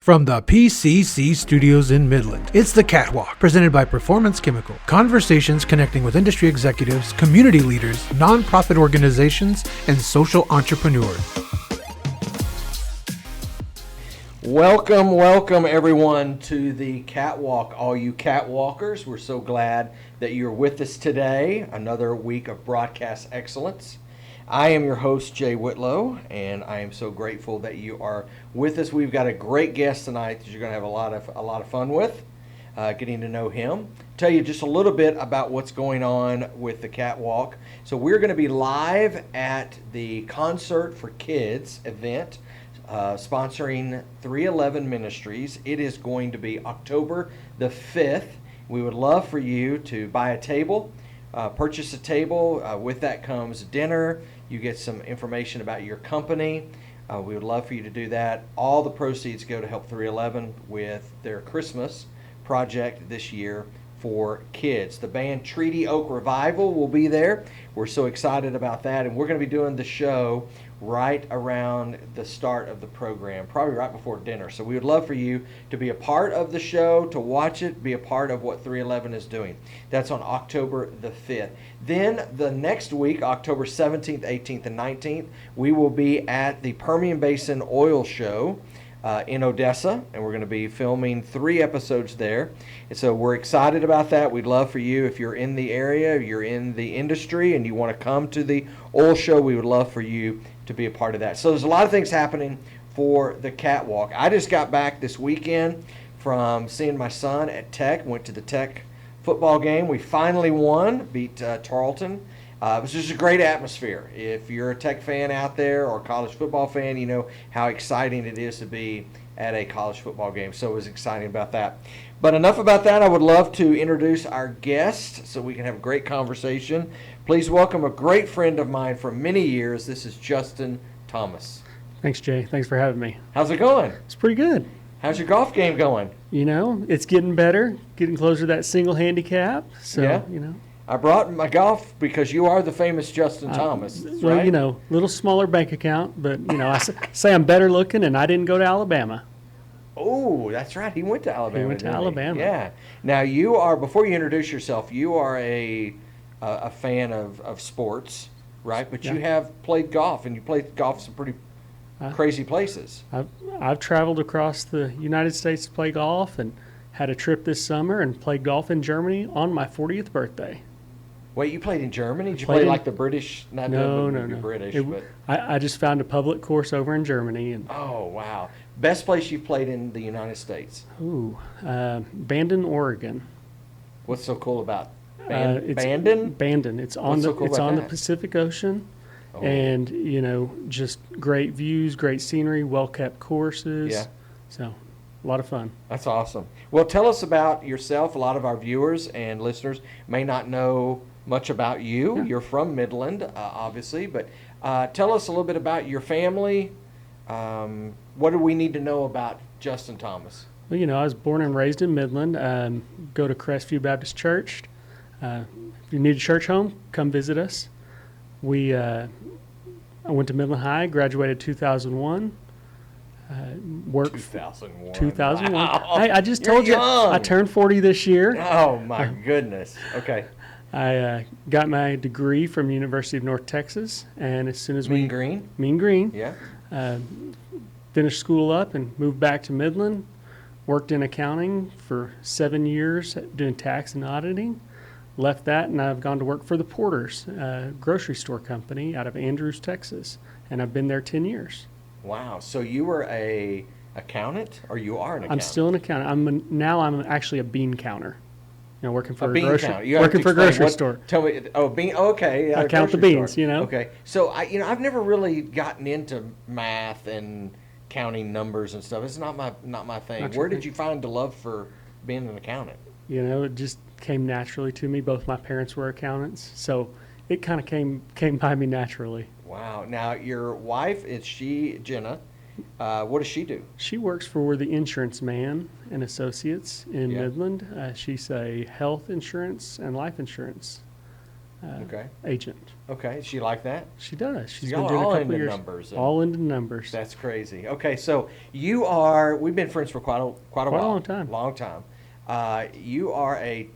From the PCC studios in Midland, it's the Catwalk, presented by Performance Chemical. Conversations connecting with industry executives, community leaders, nonprofit organizations, and social entrepreneurs. Welcome everyone to the Catwalk. All you Catwalkers, we're so glad that you're with us today. Another week of broadcast excellence. I am your host, Jay Whitlow, and I am so grateful that you are with us. We've got a great guest tonight that you're going to have a lot of fun with, getting to know him. Tell you just a little bit about what's going on with the Catwalk. So we're going to be live at the Concert for Kids event, sponsoring 311 Ministries. It is going to be October the 5th. We would love for you to buy a table, purchase a table. With that comes dinner. You get some information about your company. We would love for you to do that. All the proceeds go to help 311 with their Christmas project this year for kids. The band Treaty Oak Revival will be there. We're so excited about that, and we're going to be doing the show right around the start of the program, probably right before dinner. So we would love for you to be a part of the show, to watch it, be a part of what 311 is doing. That's on October the 5th. Then the next week, October 17th, 18th, and 19th, we will be at the Permian Basin Oil Show in Odessa, and we're going to be filming 3 episodes there. And so we're excited about that. We'd love for you, if you're in the area, you're in the industry, and you want to come to the oil show, we would love for you to be a part of that. So there's a lot of things happening for the Catwalk. I just got back this weekend from seeing my son at Tech. Went to the Tech football game. We finally won, beat Tarleton. It was just a great atmosphere. If you're a Tech fan out there or a college football fan, you know how exciting it is to be at a college football game. So it was exciting about that. But enough about that. I would love to introduce our guest so we can have a great conversation. Please welcome a great friend of mine for many years. This is Justin Thomas. Thanks, Jay. Thanks for having me. How's it going? It's pretty good. How's your golf game going? You know, it's getting better, getting closer to that single handicap. So, Yeah. you know. I brought my golf because you are the famous Justin Thomas, Well, right? you know, little smaller bank account, but, you know, I say I'm better looking, and I didn't go to Alabama. Oh, that's right. He went to Alabama. He went to didn't Alabama. Yeah. Now you are. Before you introduce yourself, you are a fan of sports, right? But you Yeah. have played golf, and you played golf some pretty crazy places. I've traveled across the United States to play golf, and had a trip this summer and played golf in Germany on my 40th birthday. Wait, you played in Germany? Did you Played play in- like the British? Not No. British, It- but I just found a public course over in Germany, and oh wow, best place you've played in the United States. Bandon, Oregon. What's so cool about It's Bandon? Bandon. It's on What's the so cool it's about on that? the Pacific Ocean, Oh. and you know, just great views, great scenery, well kept courses. Yeah. So, a lot of fun. That's awesome. Well, tell us about yourself. A lot of our viewers and listeners may not know much about you. Yeah. You're from Midland, obviously, but tell us a little bit about your family. What do we need to know about Justin Thomas? Well, you know, I was born and raised in Midland. Go to Crestview Baptist Church. If you need a church home, come visit us. I went to Midland High, graduated 2001. Worked 2001. 2001. Wow. I just You're told you young. I turned 40 this year. Oh my goodness. Okay. I got my degree from University of North Texas, and as soon as Mean Green? Mean Green, Yeah. finished school up and moved back to Midland, worked in accounting for 7 years doing tax and auditing, left that, and I've gone to work for the Porters grocery store company out of Andrews, Texas, and I've been there 10 years. Wow. So you were a accountant, or you are an accountant? I'm still an accountant. Now I'm actually a bean counter. You know, working for a bean grocery, counter. You have working to for a explain grocery what- store. Tell me. Oh, bean. Okay. I count the grocery beans, store. you know. Okay. So I've never really gotten into math and counting numbers and stuff. It's not my thing. Not your Where thing. did you find the love for being an accountant? You know, it just came naturally to me. Both my parents were accountants, so it kind of came by me naturally. Wow. Now your wife is Jenna? What does she do? She works for the Insurance Man and Associates in Yeah. Midland. She's a health insurance and life insurance agent. Okay. She like that? She does. She's Y'all been are doing all a couple into years. numbers. All into numbers. That's crazy. Okay, so we've been friends for quite a Quite a while. long time. Long time. You are a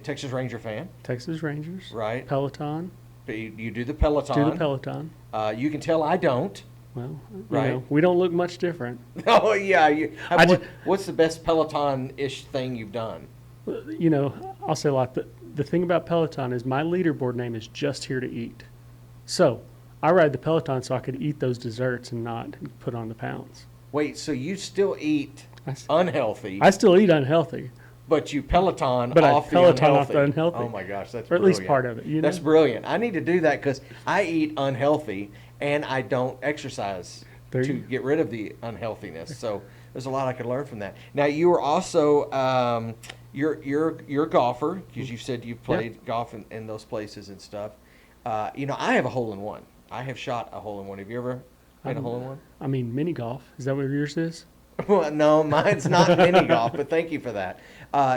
Texas Ranger fan, Texas Rangers. right? Peloton. But you do the Peloton. Do the Peloton. You can tell I don't. Well, Right. we don't look much different. Oh, yeah. I ju- What's the best Peloton-ish thing you've done? I'll say a lot. The thing about Peloton is my leaderboard name is Just Here to Eat. So I ride the Peloton so I could eat those desserts and not put on the pounds. Wait, so you still eat I s- unhealthy, I still eat unhealthy, but you Peloton but I off the Peloton unhealthy. off the unhealthy. Oh, my gosh, that's or at brilliant. least part of it. That's brilliant. I need to do that because I eat unhealthy and I don't exercise There to you- get rid of the unhealthiness. So there's a lot I could learn from that. Now you were also you're a golfer because you said you've played golf in those places and stuff. I have a hole in one. I have shot a hole in one. Have you ever made a hole in one? I mean, mini golf. Is that what yours is? Well, no, mine's not mini golf, but thank you for that.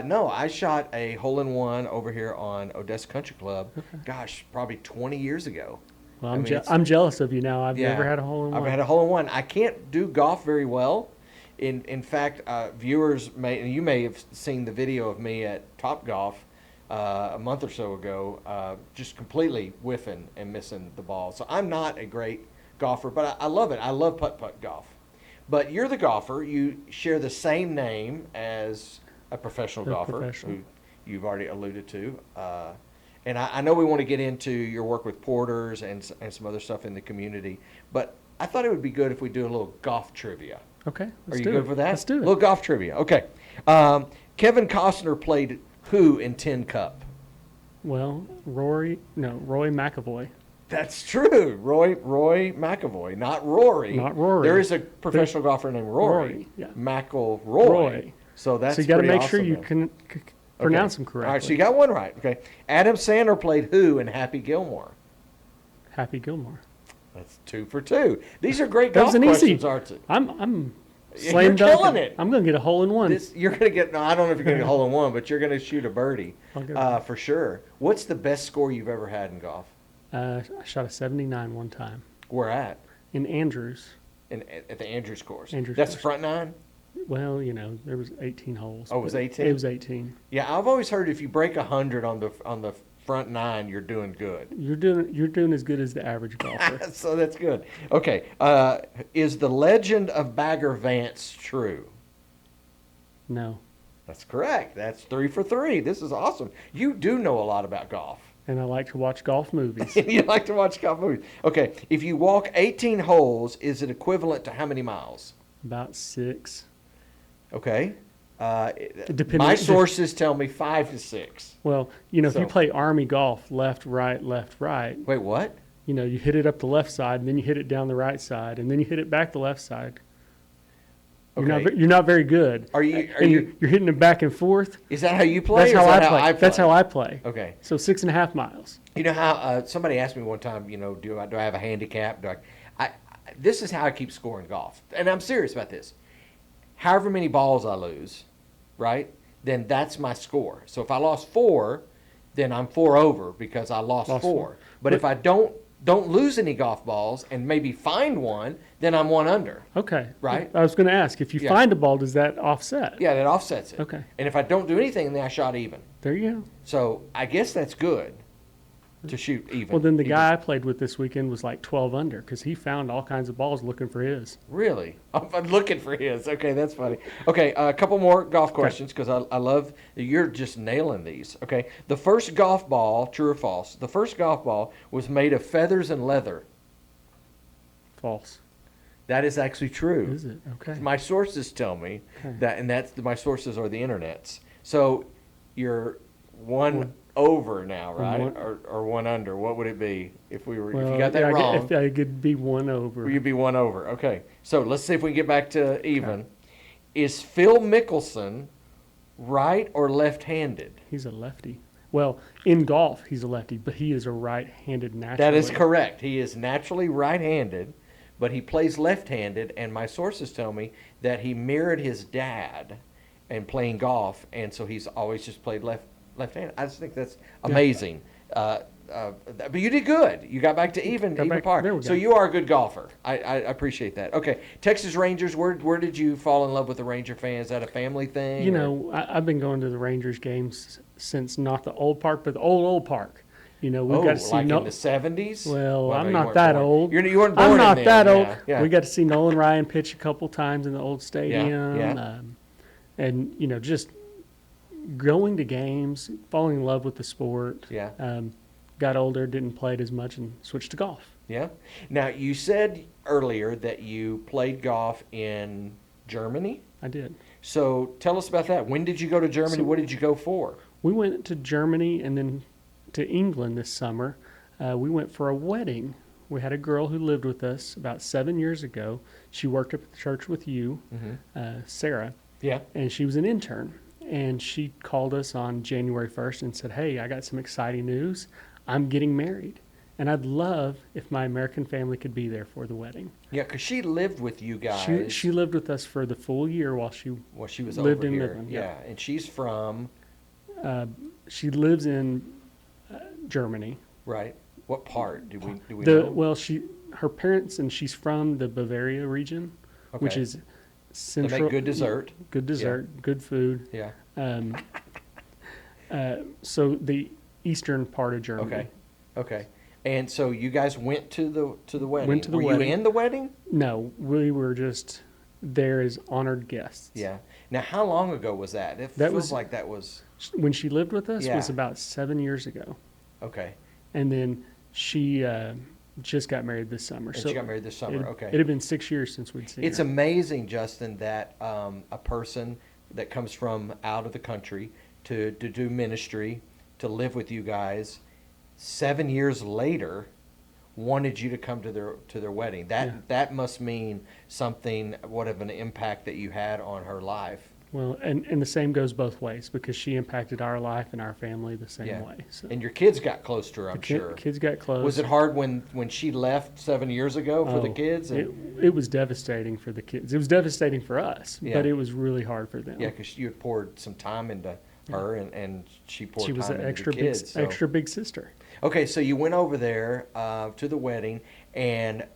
No, I shot a hole in one over here on Odessa Country Club. Gosh, probably 20 years ago. Well, I I'm, mean, je- it's- I'm jealous of you now. I've Yeah. never had a hole in one. I've had a hole in one. I can't do golf very well. In fact, viewers you may have seen the video of me at Top Golf a month or so ago, just completely whiffing and missing the ball. So I'm not a great golfer, but I love it. I love putt-putt golf. But you're the golfer. You share the same name as a professional A golfer professional. who you've already alluded to. And I know we want to get into your work with porters and some other stuff in the community, but I thought it would be good if we do a little golf trivia. Okay, Are let's you do good it. for that? Let's do A it. little golf trivia. Okay. Kevin Costner played who in Tin Cup? Well, Roy McAvoy. That's true. Roy McAvoy, not Rory. Not Rory. There is a professional golfer named Rory. Rory, yeah. McIlroy. Roy. So that's So you got to pretty make sure awesome you then. can pronounce them All correctly. right, so you got one right. Okay. Adam Sandler played who in Happy Gilmore? Happy Gilmore. That's 2 for 2. These are great That golf was an easy. questions, aren't they? I'm You're slam dunking. killing it. I'm gonna get a hole in one. You're going to get, no, I don't know if you're going to get a hole in one, but you're going to shoot a birdie I'll get it. for sure. What's the best score you've ever had in golf? I shot a 79 one time Where at? in Andrews. At the Andrews course. Andrews That's course. front nine? Well, there was 18 holes. Oh, it was but 18? It was 18. Yeah, I've always heard if you break 100 on the front nine, you're doing good. You're doing as good as the average golfer. So that's good. Okay. Is the legend of Bagger Vance true? No, That's correct. That's 3 for 3. This is awesome. You do know a lot about golf. and I like to watch golf movies. You like to watch golf movies. Okay. If you walk 18 holes, is it equivalent to how many miles? About 6. Okay. Depending- My sources tell me 5 to 6. Well, if So- you play Army golf, left, right, Wait, what? you hit it up the left side, and then you hit it down the right side, and then you hit it back the left side. Okay. You're not very good. Are And you're hitting it back and forth. Is that how you play? That's or how is I that play. how I That's how I play. Okay. So 6.5 miles. You know how somebody asked me one time, do I have a handicap? This is how I keep scoring golf, and I'm serious about this. However many balls I lose, right? Then that's my score. So if I lost 4, then I'm 4 over because I lost 4. four. But if I don't lose any golf balls and maybe find one, then I'm 1 under. Okay. Right. I was going to ask, if you Yeah. find a ball, does that offset? Yeah, that offsets it. Okay. And if I don't do anything, then I shot even. There you go. So I guess that's good to shoot even. Well, then the even. guy I played with this weekend was like 12 under because he found all kinds of balls looking for his. Really? I'm looking for his. Okay, that's funny. Okay, a couple more golf questions because I love you're just nailing these. Okay, the first golf ball, true or false? The first golf ball was made of feathers and leather. False. That is actually true. Is it? Okay. My sources tell me Okay. that, and my sources are the internets. So you're 1 over now, right? one- Or 1 under. What would it be if we were? Well, if you got that yeah, wrong? If I could be 1 over. You'd be 1 over. Okay. So let's see if we can get back to even. Is Phil Mickelson right or left-handed? He's a lefty. Well, in golf, he's a lefty, but he is a right-handed naturally. That is correct. He is naturally right-handed, but he plays left-handed, and my sources tell me that he mirrored his dad in playing golf, and so he's always just played left-handed. I just think that's amazing But you did good. You got back to even par. There we So go. you are a good golfer. I appreciate that. Okay, Texas Rangers. Where did you fall in love with the Ranger fan? Is that a family thing? You or- know, I've been going to the Rangers games since not the old park, but the old park. You know, we got to see like in the 70s? Well, no, I'm you not weren't that born. old. You weren't born I'm not in that then. old. Yeah. We got to see Nolan Ryan pitch a couple times in the old stadium. yeah. And, you know, just going to games, falling in love with the sport. Yeah. Got older, didn't play it as much, and switched to golf. Yeah. Now, you said earlier that you played golf in Germany. I did. So tell us about that. When did you go to Germany? So- What did you go for? We went to Germany and then to England this summer. We went for a wedding. We had a girl who lived with us about 7 years ago. She worked at the church with you, Sarah, Yeah. and she was an intern. And she called us on January 1st and said, "Hey, I got some exciting news. I'm getting married. And I'd love if my American family could be there for the wedding." Yeah, because she lived with you guys. She lived with us for the full year while she She was lived over in here. Midland, yeah. And she's from, she lives in Germany. right? What part do we The know? well, her parents and she's from the Bavaria region, which Okay. is They central. make good dessert. Good dessert, good food. Yeah. So the eastern part of Germany. Okay. Okay. And so you guys went to the wedding. Went to the Were wedding. you in the wedding? No, we were just there as honored guests. Yeah. Now, how long ago was that? It That feels was- like that was When she lived with us Yeah. was about 7 years ago, okay. and then she just got married this summer. And she got married this summer. Okay. It had been 6 years since we'd seen It's her. amazing, Justin, that a person that comes from out of the country to do ministry, to live with you guys, 7 years later, wanted you to come to their wedding. That must mean something. What of an impact that you had on her life. Well, and the same goes both ways because she impacted our life and our family the same Yeah. way. So And your kids got close to her, I'm the sure. kids got close. Was it hard when she left 7 years ago for the Oh, kids? It was devastating for the kids. It was devastating for us, Yeah. but it was really hard for them. Yeah, because you had poured some time into her, and she poured She was time an into extra the kids. so- extra big sister. Okay, so you went over there to the wedding, and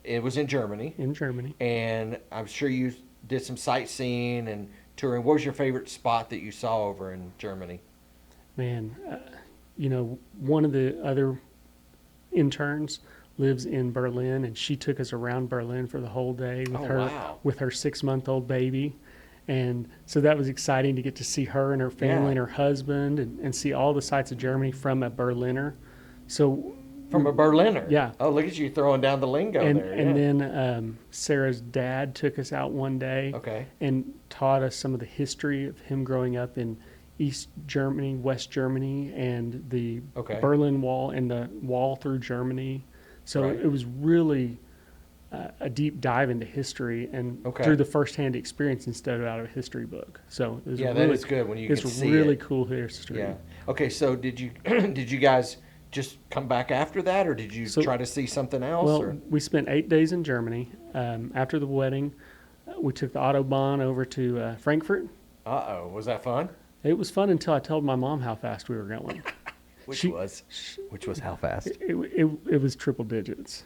it was in Germany. In Germany. And I'm sure you did some sightseeing and touring. What was your favorite spot that you saw over in Germany? Man, one of the other interns lives in Berlin, and she took us around Berlin for the whole day with Oh, her wow. with her 6-month-old baby. And so that was exciting to get to see her and her family Yeah. and her husband and see all the sights of Germany from a Berliner. So From a Berliner. Yeah. Oh, look at you throwing down the lingo and there. and yeah. then Sarah's dad took us out one day Okay. and taught us some of the history of him growing up in East Germany, West Germany, and the Okay. Berlin Wall and the wall through Germany. So Right. it was really a deep dive into history and Okay. through the firsthand experience instead of out of a history book. So it was Yeah, really, that is good when you it's can see really it. cool history. Yeah. Okay, so did you did you guys just come back after that, or did you So- try to see something else? Well, or? we spent 8 days in Germany. After the wedding, we took the Autobahn over to Frankfurt. Uh-oh, was that fun? It was fun until I told my mom how fast we were going. Which She- was how fast? It was triple digits.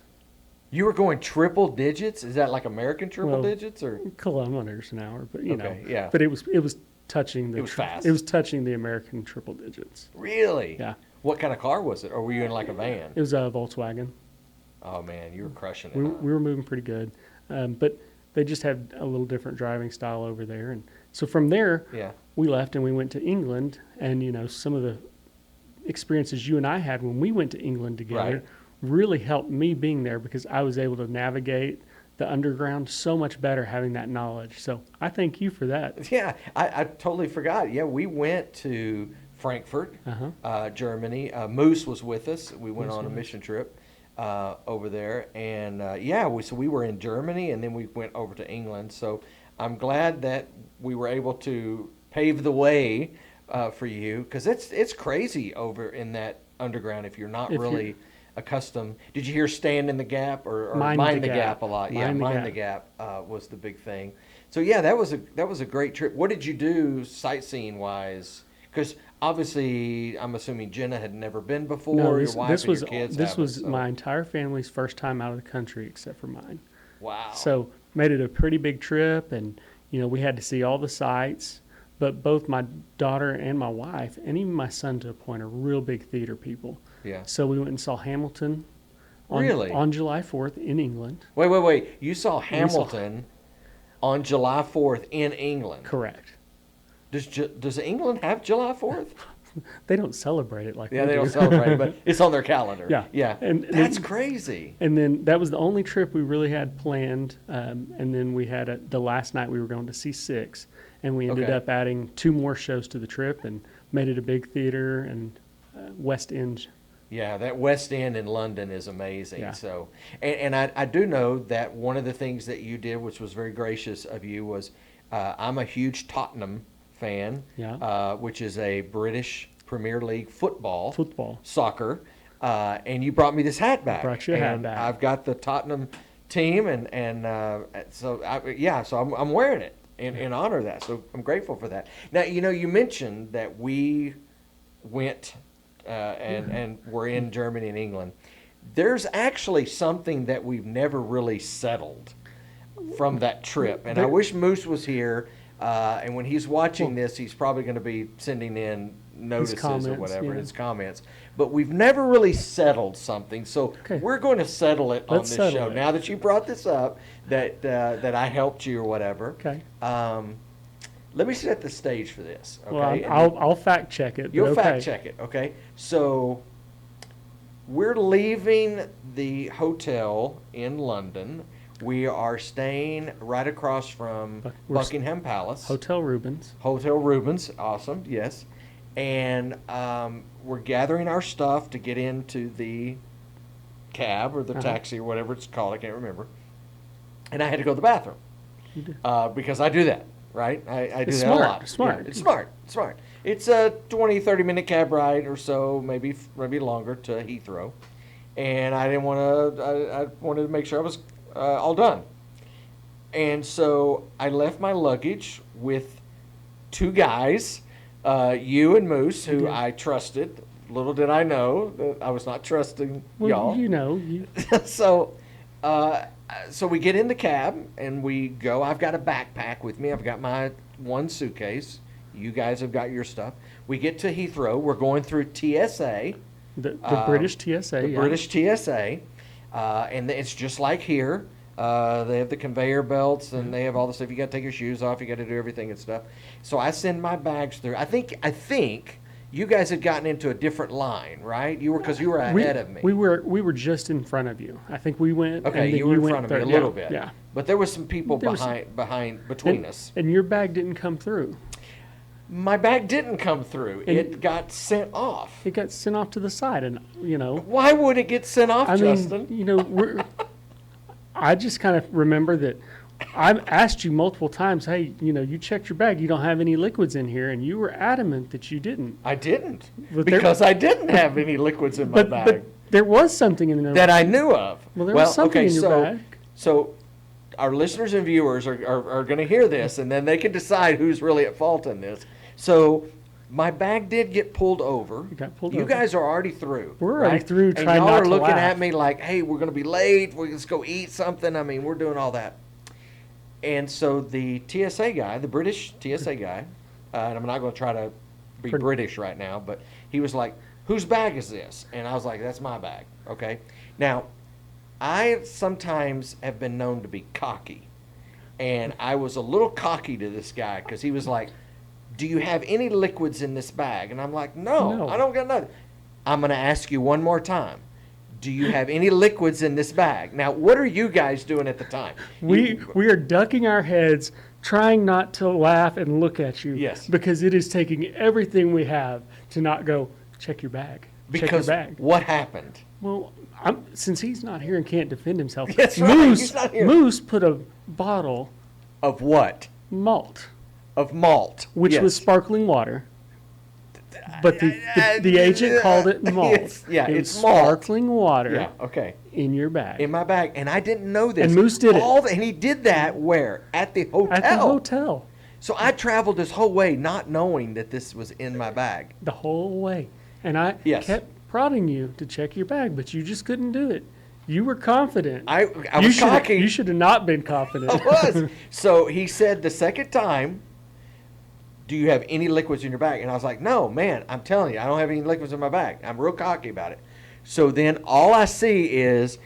You were going triple digits? Is that like American triple Well, digits, or? Kilometers an hour, but you know, Okay, yeah. But it was touching the It was fast. It was touching the American triple digits. Really? Yeah, What kind of car was it, or were you in like a van? it was a Volkswagen. Oh man, you were crushing it. We, huh? we were moving pretty good, but they just had a little different driving style over there, and so from there Yeah. we left and we went to England, and some of the experiences you and I had when we went to England together Right. really helped me being there because I was able to navigate the underground so much better having that knowledge. So I thank you for that. Yeah, I totally forgot. Yeah, we went to Frankfurt, Uh-huh. Germany. Moose was with us. We went Moose on a was. mission trip over there, and so we were in Germany, and then we went over to England. So I'm glad that we were able to pave the way for you, because it's crazy over in that underground if you're not If you're- really accustomed. Did you hear "Stand in the Gap" or Mind the the Gap Gap. a lot? Mind the Mind the Gap was the big thing. So yeah, that was a great trip. What did you do sightseeing wise? Because obviously, I'm assuming Jenna had never been before. No, your wife and your kids this haven't, was so- my entire family's first time out of the country except for mine. Wow. So made it a pretty big trip, and we had to see all the sights. But both my daughter and my wife, and even my son to a point, are real big theater people. Yeah. So we went and saw Hamilton Really? on July 4th in England. Wait. You saw Hamilton on July 4th in England. Correct. Does England have July 4th? They don't celebrate it like Yeah, we they do. don't celebrate it, but it's on their calendar. Yeah. Yeah. And That's crazy. And then that was the only trip we really had planned. And then we had the last night we were going to see Six, and we ended Okay. up adding 2 more shows to the trip and made it a big theater and West End. Yeah, that West End in London is amazing. Yeah. So, and I do know that one of the things that you did, which was very gracious of you, was I'm a huge Tottenham fan, Yeah. which is a British Premier League football, soccer, and you brought me this hat back. Brought you a hat and back. I've got the Tottenham team, and so I'm wearing it in honor of that. So I'm grateful for that. Now, you mentioned that we went and we're in Germany and England. There's actually something that we've never really settled from that trip, and I wish Moose was here. And when he's watching this, he's probably going to be sending in notices comments, or whatever, yeah. his comments. But we've never really settled something, so Okay. we're going to settle it on Let's this settle show. it. Now that you brought this up, that I helped you or whatever. Okay. Let me set the stage for this. Okay. Well, And I'll fact check it. but you'll okay. fact check it. Okay. So we're leaving the hotel in London. We are staying right across from We're Buckingham Palace. Hotel Rubens. Hotel Rubens, awesome, yes. And we're gathering our stuff to get into the cab or the taxi or whatever it's called, I can't remember. And I had to go to the bathroom You do. because I do that, right? I do It's that smart, a lot. smart. Yeah, it's smart. It's a 20, 30-minute cab ride or so, maybe longer to Heathrow. And I didn't want to, I wanted to make sure I was all done. And so I left my luggage with 2 guys, you and Moose, who I trusted. Little did I know that I was not trusting Well, y'all. So we get in the cab and we go. I've got a backpack with me. I've got my 1 suitcase. You guys have got your stuff. We get to Heathrow. We're going through TSA. The British TSA. The yeah. British TSA. And it's just like here. They have the conveyor belts and they have all the stuff. You got to take your shoes off. You got to do everything and stuff. So I send my bags through. I think you guys had gotten into a different line, right? Because you were ahead of me. We were just in front of you. I think we went. Okay, and then you were in went front of me third. a little bit. Yeah. But there was some people There was between us. And your bag didn't come through. My bag didn't come through. And- It got sent off. It got sent off to the side, and Why would it get sent off, I Justin? mean, I just kind of remember that I've asked you multiple times, hey, you checked your bag, you don't have any liquids in here, and you were adamant that you didn't. I didn't. But Because I didn't have any liquids in my But bag there was something in there. that I knew of. Well, there was something in your bag. So our listeners and viewers are going to hear this, and then they can decide who's really at fault in this. So my bag did get pulled over. It got pulled You over. guys are already through. We're already right? through, And trying y'all not are to looking laugh. at me like, hey, we're going to be late. We're just go eat something. I mean, we're doing all that. And so the TSA guy, the British TSA guy, and I'm not going to try to be British right now, but he was like, whose bag is this? And I was like, that's my bag. Okay. Now, I sometimes have been known to be cocky. And I was a little cocky to this guy because he was like, do you have any liquids in this bag? And I'm like, no. I don't got nothing. I'm going to ask you one more time. Do you have any liquids in this bag? Now, what are you guys doing at the time? We are ducking our heads, trying not to laugh and look at you. Yes. Because it is taking everything we have to not go, check your bag. Because check your bag. what happened? Well, since he's not here and can't defend himself, That's right, he's not here. Moose put a bottle Of what? malt, Of malt. which Yes. was sparkling water. But the agent called it malt. It's was malt. sparkling water Yeah, okay. in your bag. In my bag. And I didn't know this. And Moose did it. And he did that where? At the hotel. At the hotel. So I traveled this whole way not knowing that this was in my bag. The whole way. And I Yes. kept prodding you to check your bag, but you just couldn't do it. You were confident. I was cocky. You should have not been confident. I was. So he said the second time, do you have any liquids in your bag? And I was like, no, man, I'm telling you, I don't have any liquids in my bag. I'm real cocky about it. So then all I see is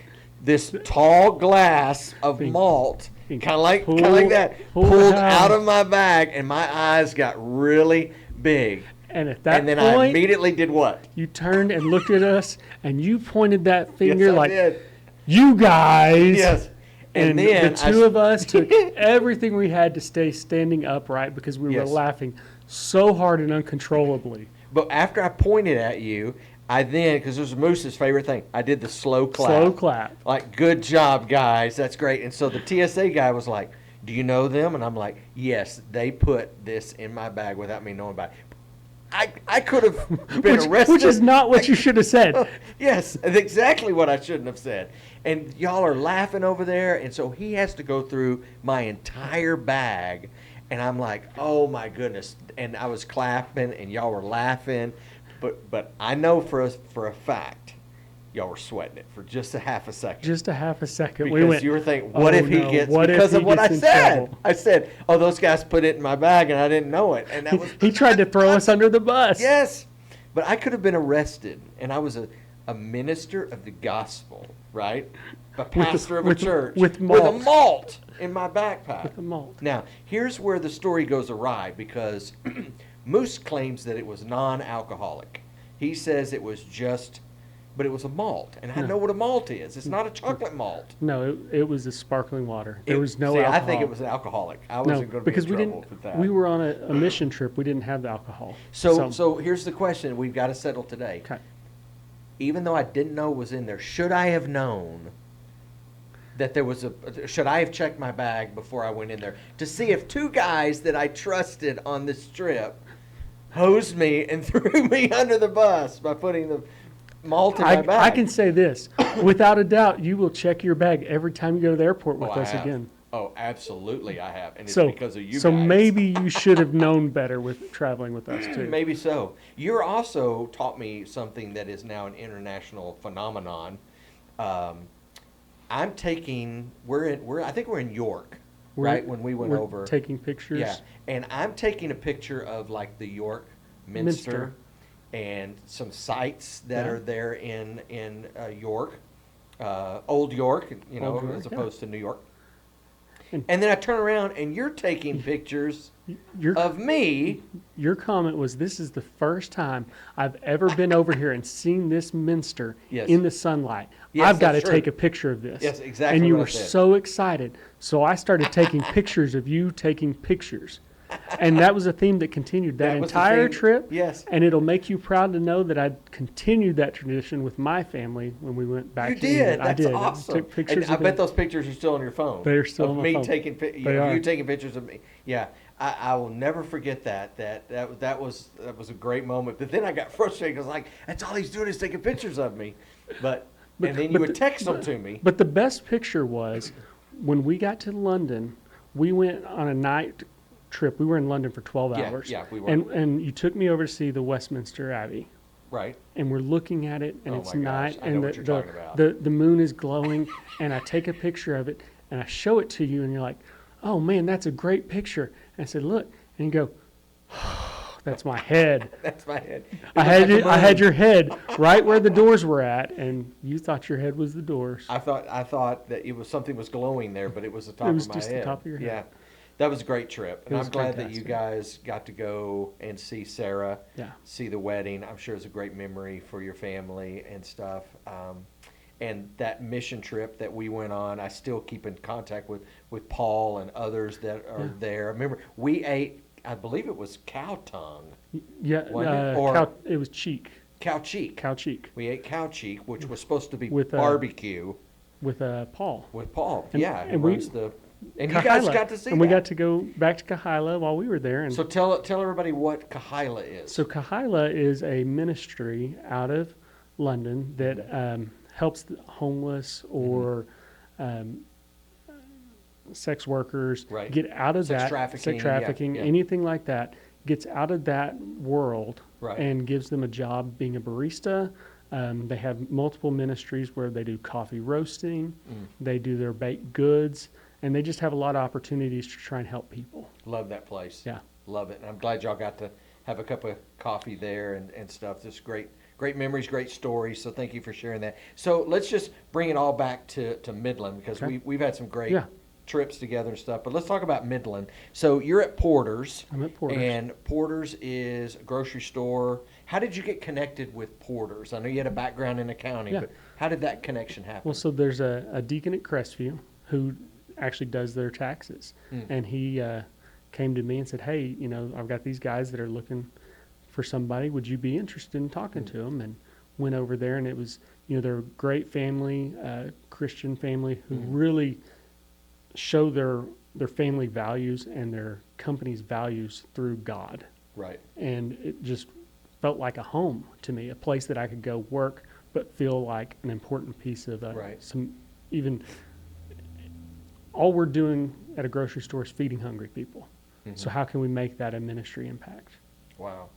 this tall glass of malt, kind of like that, pulled out of my bag, and my eyes got really big. And at that And then point, I immediately did what? you turned and looked at us, and you pointed that finger Yes, I like, did. you guys. Yes. And then the two of us took everything we had to stay standing upright because we were Yes. laughing so hard and uncontrollably. But after I pointed at you, I then, because it was Moose's favorite thing, I did the slow clap. Slow clap. Like, good job, guys. That's great. And so the TSA guy was like, do you know them? And I'm like, yes, they put this in my bag without me knowing about it. I could have been arrested. Which is not what you should have said. Yes, exactly what I shouldn't have said. And y'all are laughing over there, and so he has to go through my entire bag, and I'm like, oh my goodness. And I was clapping, and y'all were laughing, but I know for a fact, y'all were sweating it for just a half a second. Just a half a second. Because We went, you were thinking, what if he gets, what if because he of what I gets in said. trouble? I said, oh, those guys put it in my bag, and I didn't know it. And that was He tried to throw us under the bus. Yes, but I could have been arrested, and I was a minister of the gospel, right? A pastor of a church with a malt. malt in my backpack. With the malt. Now, here's where the story goes awry, because Moose claims that it was non-alcoholic. He says it was just, but it was a malt, and I No. know what a malt is. It's not a chocolate malt. No, it was a sparkling water. There was no See, alcohol. I think it was an alcoholic. I No, wasn't going to be because in we trouble didn't. with that. We were on a mission trip. We didn't have the alcohol. So here's the question we've got to settle today. Okay. Even though I didn't know it was in there, should I have known that there was should I have checked my bag before I went in there to see if two guys that I trusted on this trip hosed me and threw me under the bus by putting the malt in my bag? I can say this, without a doubt, you will check your bag every time you go to the airport with I us have. again. Oh, absolutely, I have, and it's So, because of you so guys. maybe you should have known better with traveling with us too. Maybe so. You're also taught me something that is now an international phenomenon. I'm taking. I think we're in York, right? When we went we're over. taking pictures. Yeah, and I'm taking a picture of like the York Minster, and some sites that Yeah. are there in York, Old York, Old York, as yeah. opposed to New York. And- And then I turn around and you're taking pictures Your of me. your comment was, "This is the first time I've ever been over here and seen this minster Yes. in the sunlight. Yes, I've got to that's true. take a picture of this." Yes, exactly And you what I were said. so excited, so I started taking pictures of you taking pictures, and that was a theme that continued that That was the entire theme. trip. Yes. And it'll make you proud to know that I continued that tradition with my family when we went back. You to did. England. That's I did. awesome. I took pictures. And I of bet them. those pictures are still on your phone. They're still of on my me phone. taking They are. you taking pictures of me. Yeah, I will never forget that. That was a great moment. But then I got frustrated because like that's all he's doing is taking pictures of me. But and then you would text them to me. But the best picture was when we got to London. We went on a night trip. We were in London for 12 Yeah, hours. yeah, we were. And you took me over to see the Westminster Abbey. Right. And we're looking at it, and Oh it's my gosh, night, I know and what you're talking about. the moon is glowing, and I take a picture of it, and I show it to you, and you're like, "Oh man, that's a great picture." And I said, "Look," and you go, "That's my head." That's my head. I had your head right where the doors were at, and you thought your head was the doors. I thought that it was something was glowing there, but it was the top It was of my just the head. top of your head. Yeah. That was a great trip. And It I'm was glad that you fantastic. guys got to go and see Sarah, Yeah. see the wedding. I'm sure it's a great memory for your family and stuff. And that mission trip that we went on, I still keep in contact with Paul and others that are Yeah. there. Remember, we ate, I believe it was cow tongue, Yeah, Wasn't it? Or- it was cheek, cow cheek. cow cheek We ate cow cheek, which was supposed to be With, barbecue with Paul. with Paul. and- Yeah, he and we- runs and you guys Kahila. got to see and we that. got to go back to Kahila while we were there. And So tell everybody what Kahila is. so Kahila is a ministry out of London that helps the homeless or sex workers, Right. get out of Sex that trafficking, sex trafficking, yeah. anything like that, gets out of that world Right. and gives them a job being a barista. They have multiple ministries where they do coffee roasting, they do their baked goods, and they just have a lot of opportunities to try and help people. Love that place. Yeah. Love it. And I'm glad y'all got to have a cup of coffee there and stuff. Just great memories, great stories. So thank you for sharing that. So let's just bring it all back to Midland, because Okay. we've had some great Yeah. trips together and stuff. But let's talk about Midland. So you're at Porter's. I'm at Porter's. And Porter's is a grocery store. How did you get connected with Porter's? I know you had a background in accounting, Yeah. but how did that connection happen? Well, so there's a deacon at Crestview who actually does their taxes. And he came to me and said, hey, I've got these guys that are looking for somebody. Would you be interested in talking to them? And went over there, and it was, they're a great family, Christian family who really show their family values and their company's values through God. Right. And it just felt like a home to me, a place that I could go work, but feel like an important piece of Right. all we're doing at a grocery store is feeding hungry people. So how can we make that a ministry impact? Wow.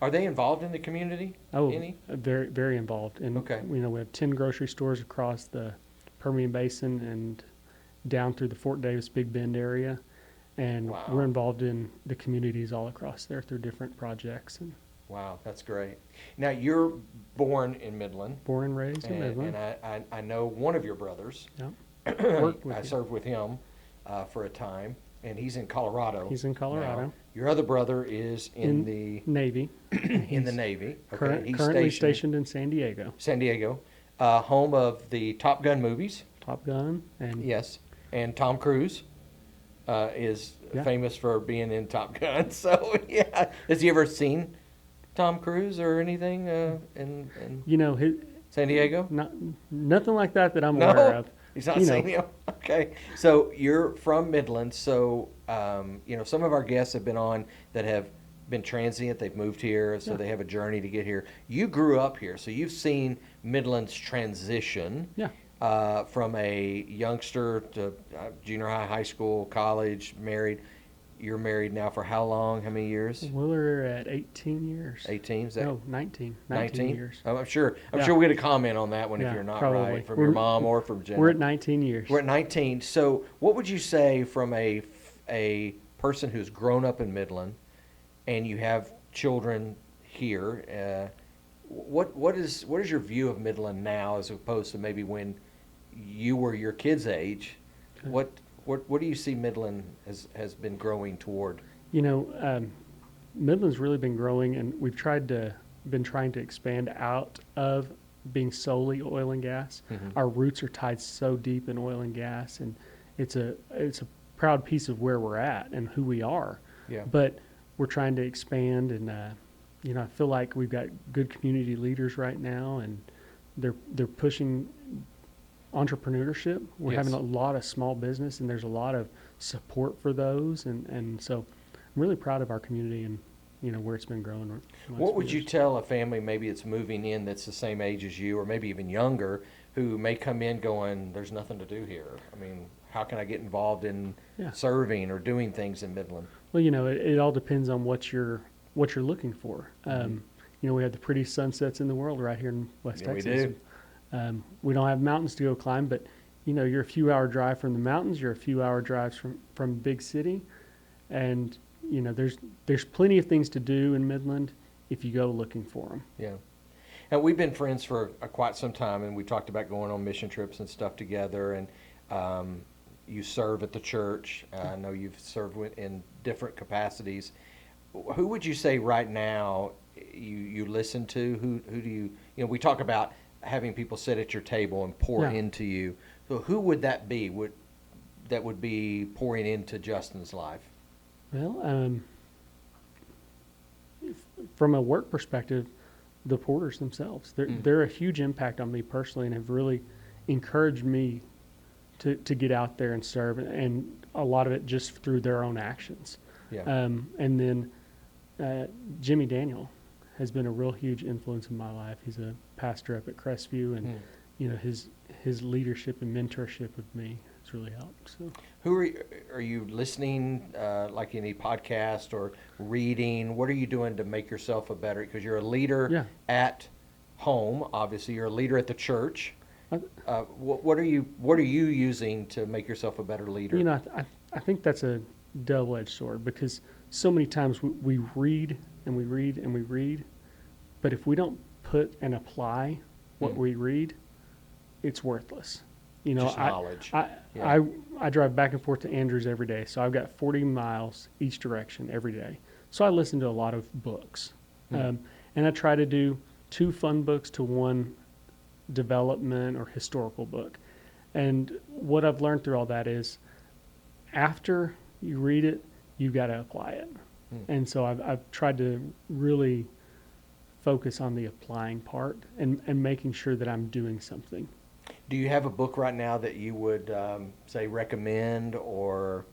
Are they involved in the community? Oh, Any? very, very involved. And, Okay. we have 10 grocery stores across the Permian Basin and down through the Fort Davis, Big Bend area. And Wow. we're involved in the communities all across there through different projects. And Wow, that's great. Now, you're born in Midland. born and raised in Midland. And I know one of your brothers. Yep. Worked with I him. served with him for a time, and he's in Colorado. He's in Colorado. now. Your other brother is in the Navy. Navy. Okay, he's Currently stationed in San Diego. San Diego, home of the Top Gun movies. Top Gun. And Yes, and Tom Cruise is Yeah. famous for being in Top Gun. So yeah, has he ever seen Tom Cruise or anything in his, San Diego? nothing like that I'm No? aware of. He's not You know. seen you. Okay, so you're from Midland. So some of our guests have been on that have been transient. They've moved here, so Yeah. they have a journey to get here. You grew up here, so you've seen Midland's transition. Yeah. From a youngster to junior high, high school, college, married. You're married now for how long? How many years? We're at 18 years. 18? Is that No, 19. 19 years. Oh, I'm sure Yeah. we'll get a comment on that one if Yeah, you're not probably. right, from your mom or from Jen. We're at 19 years. We're at 19. So what would you say from a person who's grown up in Midland and you have children here? What is your view of Midland now as opposed to maybe when you were your kid's age? Okay. What do you see Midland has been growing toward? Midland's really been growing, and we've been trying to expand out of being solely oil and gas. Our roots are tied so deep in oil and gas, and it's a proud piece of where we're at and who we are. Yeah. But we're trying to expand, and I feel like we've got good community leaders right now, and they're pushing entrepreneurship. We're Yes. having a lot of small business, and there's a lot of support for those, and so I'm really proud of our community and where it's been growing. What would you tell a family maybe it's moving in that's the same age as you or maybe even younger who may come in going, there's nothing to do here? I mean, how can I get involved in Yeah. serving or doing things in Midland? Well, it all depends on what you're looking for. We have the prettiest sunsets in the world right here in West Yeah, we Texas. do. We don't have mountains to go climb, but you're a few hour drive from the mountains. You're a few hour drives from big city, and there's plenty of things to do in Midland if you go looking for them. Yeah. And we've been friends for quite some time, and we talked about going on mission trips and stuff together. And you serve at the church. I know you've served in different capacities. Who would you say right now you listen to? Who do you? We talk about having people sit at your table and pour Yeah. into you. So who would that be? That would be pouring into Justin's life? Well, from a work perspective, the porters themselves, they're a huge impact on me personally, and have really encouraged me to get out there and serve, and a lot of it just through their own actions. Yeah. And then Jimmy Daniel has been a real huge influence in my life. He's a pastor up at Crestview, and his leadership and mentorship of me has really helped. So. Who are you listening, like any podcast or reading? What are you doing to make yourself a better, because you're a leader at home, obviously you're a leader at the church. What are you using to make yourself a better leader? You know, I think that's a double-edged sword, because so many times we read and we read and we read, but if we don't put and apply what we read, it's worthless. You know, just knowledge. I drive back and forth to Andrews every day, so I've got 40 miles each direction every day. So I listen to a lot of books, and I try to do 2 fun books to 1 development or historical book. And what I've learned through all that is, after you read it, you've got to apply it. And so I've tried to really focus on the applying part and making sure that I'm doing something. Do you have a book right now that you would say recommend or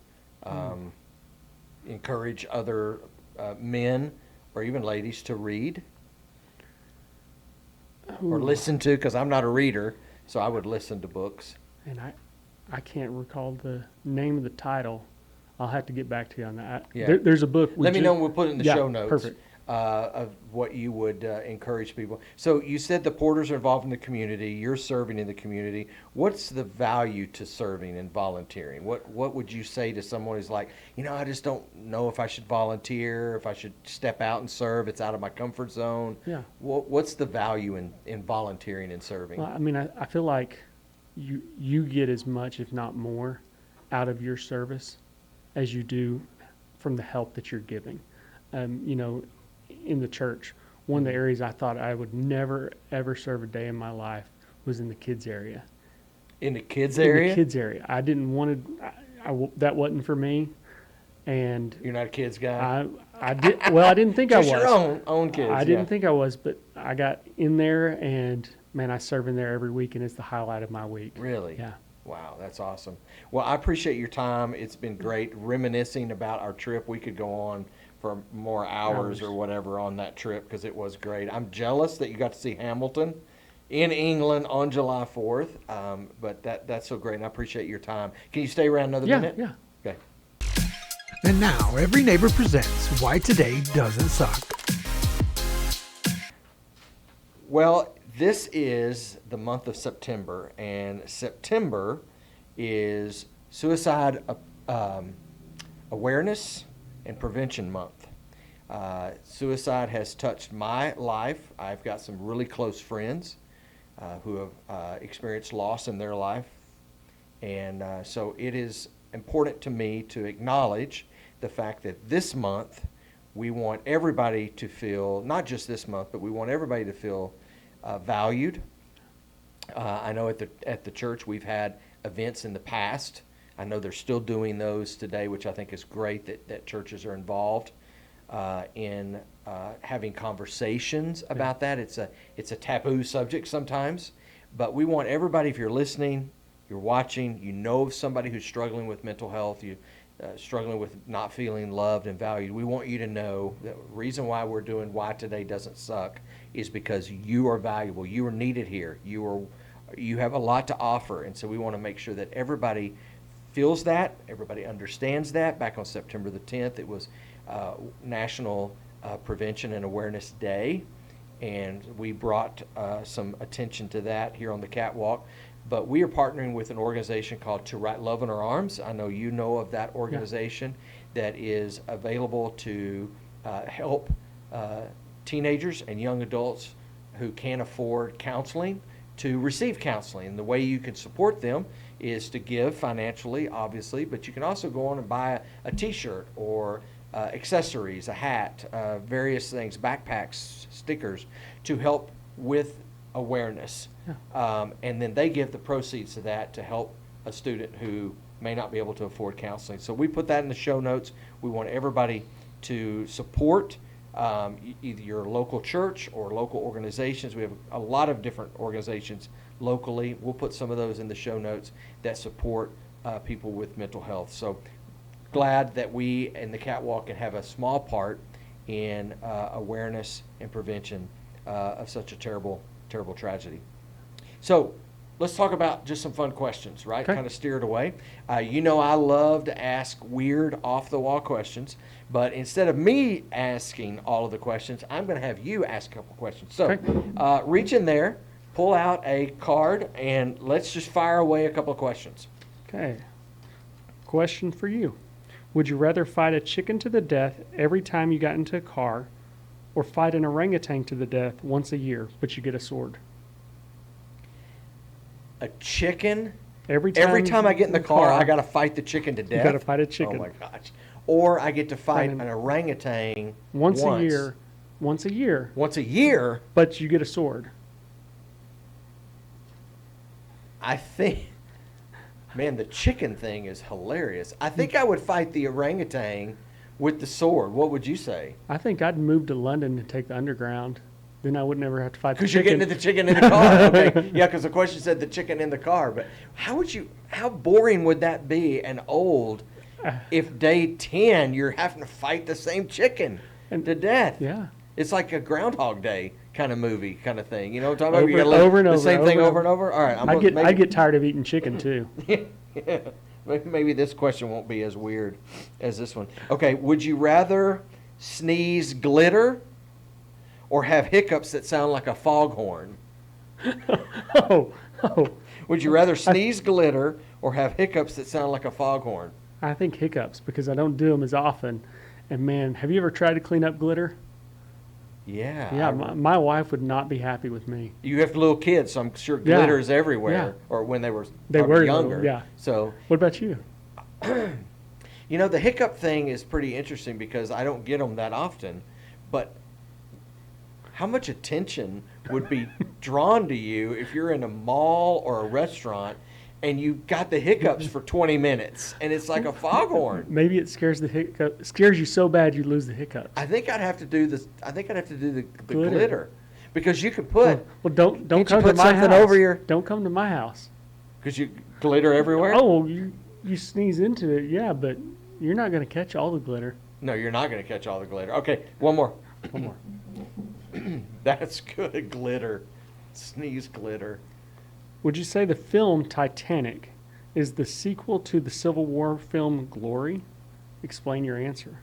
encourage other men or even ladies to read or listen to? Because I'm not a reader, so I would listen to books. And I can't recall the name of the title. I'll have to get back to you on that. Yeah. There's a book. Let me know, and we'll put it in the show notes. Perfect. Of what you would encourage people. So you said the porters are involved in the community. You're serving in the community. What's the value to serving and volunteering? What would you say to someone who's like, I just don't know if I should volunteer, if I should step out and serve. It's out of my comfort zone. Yeah. What's the value in volunteering and serving? Well, I mean, I feel like you get as much, if not more, out of your service as you do from the help that you're giving. In the church, one of the areas I thought I would never, ever serve a day in my life was in the kids area. In the kids area? In the kids area. I didn't want to, that wasn't for me. And you're not a kids guy? I didn't think I was. Just your own kids. I didn't think I was, but I got in there, and man, I serve in there every week, and it's the highlight of my week. Really? Yeah. Wow, that's awesome. Well, I appreciate your time. It's been great reminiscing about our trip. We could go on for more hours or whatever on that trip because it was great. I'm jealous that you got to see Hamilton in England on July 4th, but that's so great, and I appreciate your time. Can you stay around another minute? Yeah. Okay. And now, Every Neighbor presents Why Today Doesn't Suck. Well, this is the month of September, and September is Suicide Awareness and Prevention Month. Suicide has touched my life. I've got some really close friends who have experienced loss in their life, and so it is important to me to acknowledge the fact that this month we want everybody to feel, not just this month, but we want everybody to feel valued. I know at the church we've had events in the past. I know they're still doing those today, which I think is great that churches are involved in having conversations about that. It's a taboo subject sometimes, but we want everybody, if you're listening, you're watching, you know of somebody who's struggling with mental health, struggling with not feeling loved and valued, we want you to know the reason why we're doing Why Today Doesn't Suck is because you are valuable. You are needed here. You have a lot to offer, and so we want to make sure that everybody feels that, everybody understands that. Back on September the 10th, it was National Prevention and Awareness Day, and we brought some attention to that here on the Catwalk. But we are partnering with an organization called To Write Love in Our Arms. I know you know of that organization that is available to help teenagers and young adults who can't afford counseling to receive counseling. And the way you can support them is to give financially, obviously, but you can also go on and buy a t-shirt or accessories, a hat, various things, backpacks, stickers, to help with awareness. And then they give the proceeds to that to help a student who may not be able to afford counseling. So we put that in the show notes. We want everybody to support either your local church or local organizations. We have a lot of different organizations locally. We'll put some of those in the show notes that support people with mental health. So glad that we in the Catwalk can have a small part in awareness and prevention of such a terrible tragedy. So let's talk about just some fun questions, right? Okay. Kind of steer it away. I love to ask weird, off-the-wall questions, but instead of me asking all of the questions, I'm going to have you ask a couple questions. So, Okay. reach in there, pull out a card, and let's just fire away a couple of questions. Okay. Question for you. Would you rather fight a chicken to the death every time you got into a car, or fight an orangutan to the death once a year, but you get a sword? A chicken? Every Time I get in the car, I got to fight the chicken to death? You got to fight a chicken. Oh, my gosh. Or I get to fight Fight an orangutan once a year. Once a year, Once a year? but you get a sword. I think, man, the chicken thing is hilarious. I think I would fight the orangutan with the sword. What would you say? I think I'd move to London and take the underground. Then I would never have to fight the Because you're chicken. getting to the chicken in the car. Okay, yeah, because the question said the chicken in the car. But how boring would that be and old if day 10 you're having to fight the same chicken to death? Yeah. It's like a Groundhog Day kind of movie kind of thing. You know what I'm talking Over- about? You gotta live over and the over, same thing over over and and over? All right. I get tired of eating chicken too. Yeah, maybe this question won't be as weird as this one. Okay, would you rather sneeze glitter or have hiccups that sound like a foghorn? Oh. Would you rather sneeze glitter or have hiccups that sound like a foghorn? I think hiccups because I don't do them as often. And man, have you ever tried to clean up glitter? Yeah. Yeah, my wife would not be happy with me. You have little kids, so I'm sure Yeah, glitter is everywhere. yeah. Or when they were They probably were younger. little, yeah. So, What about you? the hiccup thing is pretty interesting because I don't get them that often. But how much attention would be drawn to you if you're in a mall or a restaurant and you got the hiccups for 20 minutes and it's like a foghorn? Maybe it scares you so bad you lose the hiccups. I think I'd have to do this. I think I'd have to do the Glitter. glitter because you could put Well, don't Can't come you to put my something house. over your- Don't come to my house. because you glitter everywhere. Oh, you sneeze into it, yeah, but you're not going to catch all the glitter. No, you're not going to catch all the glitter. Okay, one more. One more. That's good glitter. Sneeze glitter. Would you say the film Titanic is the sequel to the Civil War film Glory? Explain your answer.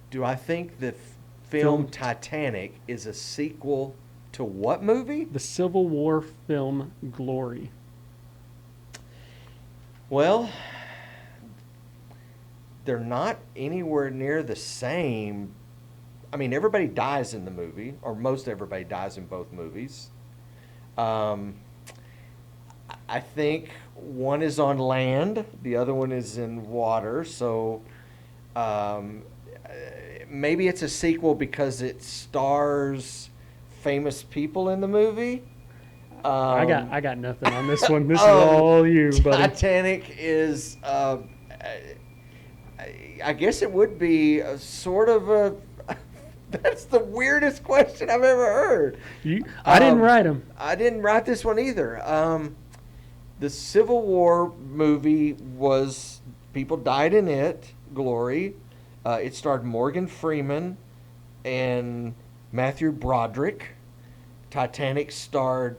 Do I think the film Film. Titanic is a sequel to what movie? The Civil War film Glory. Well, they're not anywhere near the same. I mean, everybody dies in the movie, or most everybody dies in both movies. I think one is on land, the other one is in water. So maybe it's a sequel because it stars famous people in the movie. I got nothing on this one. This is all you, buddy. Titanic is, I guess it would be a sort of a. That's the weirdest question I've ever heard. I didn't write them. I didn't write this one either. The Civil War movie was, people died in it, Glory. It starred Morgan Freeman and Matthew Broderick. Titanic starred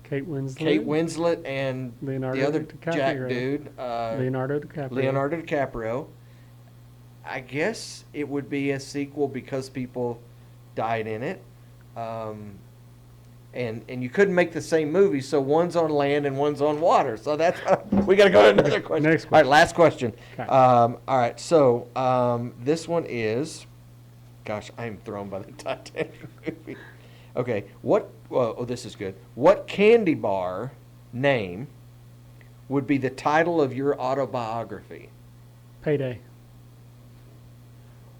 Kate Winslet. Kate Winslet and Leonardo the other DiCaprio. Jack dude. Leonardo DiCaprio. Leonardo DiCaprio. I guess it would be a sequel because people died in it. And you couldn't make the same movie, so one's on land and one's on water. So that's we got to go to another question. Next All right, last question. Okay. All right, so this one is, gosh, I am thrown by the Titanic movie. Okay, this is good. What candy bar name would be the title of your autobiography? Payday.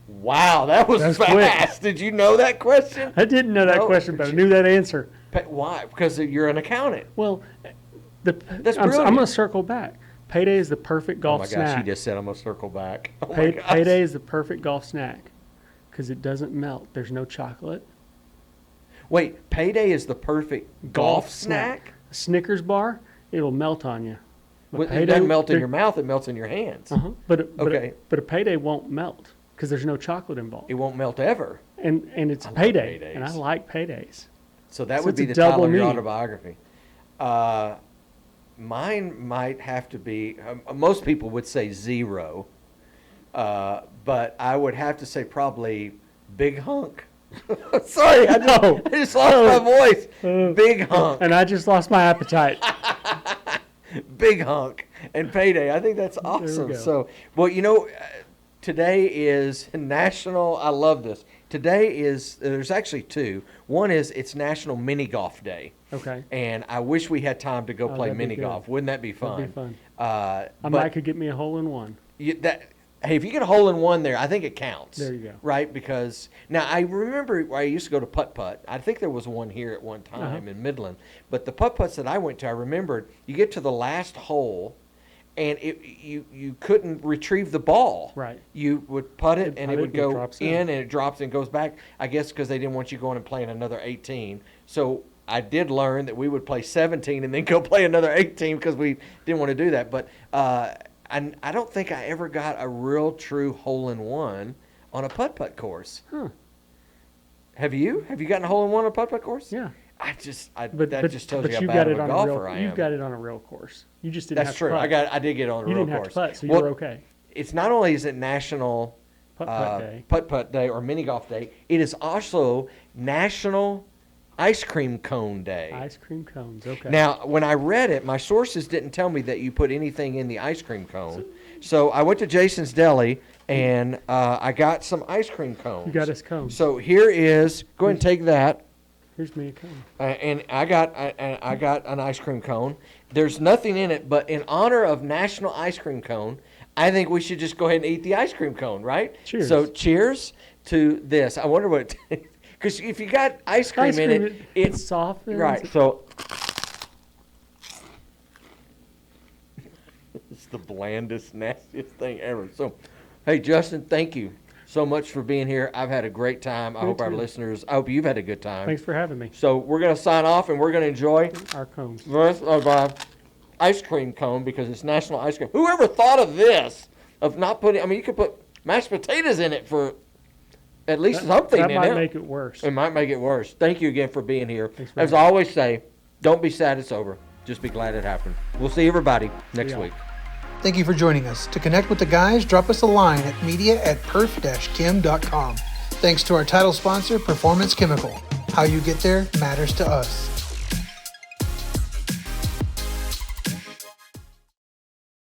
Wow, that was That's fast. Did you know that question? I didn't know that No, question, but I knew that answer. Why? Because you're an accountant. Well, That's I'm brilliant. going to circle back. Payday is the perfect golf Oh my snack. gosh, he just said I'm going to circle back. Oh my gosh. Payday is the perfect golf snack because it doesn't melt. There's no chocolate. Wait, Payday is the perfect golf snack? A Snickers bar, it'll melt on you. But It doesn't melt in your mouth, it melts in your hands. Uh-huh. But Okay. a Payday won't melt because there's no chocolate involved. It won't melt ever. And it's I a love payday, and I Paydays. like paydays. So that So would it's be a the title double of your meat. autobiography. Mine might have to be, most people would say 0, but I would have to say probably Big Hunk. Sorry, I just lost my voice. Big Hunk. And I just lost my appetite. Big Hunk and Payday. I think that's awesome. go. So, well, today is National, I love this. Today is, there's actually 2. One is it's National Mini Golf Day. Okay. And I wish we had time to go play that'd be mini good. golf. Wouldn't that be fun? That'd be fun. I Mike could get me a hole in one. Hey, if you get a hole in one there, I think it counts. There you go. Right? Because now I remember I used to go to putt-putt. I think there was one here at one time in Midland. But the putt-putts that I went to, I remembered you get to the last hole and you couldn't retrieve the ball. Right. You would putt it and it would go drops in and it drops and goes back, I guess because they didn't want you going and playing another 18. So I did learn that we would play 17 and then go play another 18 because we didn't want to do that. But I don't think I ever got a real true hole-in-one on a putt-putt course. Huh. Have you? Have you gotten a hole-in-one on a putt-putt course? Yeah. that just tells you how you bad got of it a on golfer a real, I am. You've got it on a real course. You just didn't That's have true. to putt. I did get it on a You real didn't have course. to putt, so Well, you're okay. It's not only is it National Putt-putt day. Putt-putt Day or Mini Golf Day, it is also National Ice Cream Cone Day. Ice cream cones, okay. Now, when I read it, my sources didn't tell me that you put anything in the ice cream cone. So I went to Jason's Deli and I got some ice cream cones. You got us cones. So here is, go ahead and take that. Here's me a cone. And I got an ice cream cone. There's nothing in it, but in honor of National Ice Cream Cone, I think we should just go ahead and eat the ice cream cone, right? Cheers. So cheers to this. I wonder what, because if you got ice cream in it, it's soft. right. So it's the blandest, nastiest thing ever. So, hey, Justin, thank you so much for being here. I've had a great time. I hope our listeners, I hope you've had a good time. Thanks for having me. So we're going to sign off and we're going to enjoy Our cones. the rest of ice cream cone because it's National Ice Cream. Whoever thought of this, of not putting, I mean, you could put mashed potatoes in it for at least something That in might it. make it worse. It might make it worse. Thank you again for being here. Thanks for As I having always say, don't be sad it's over. Just be glad it happened. We'll see everybody next Yeah. week. Thank you for joining us. To connect with the guys, drop us a line at media@perf-kim.com. Thanks to our title sponsor, Performance Chemical. How you get there matters to us.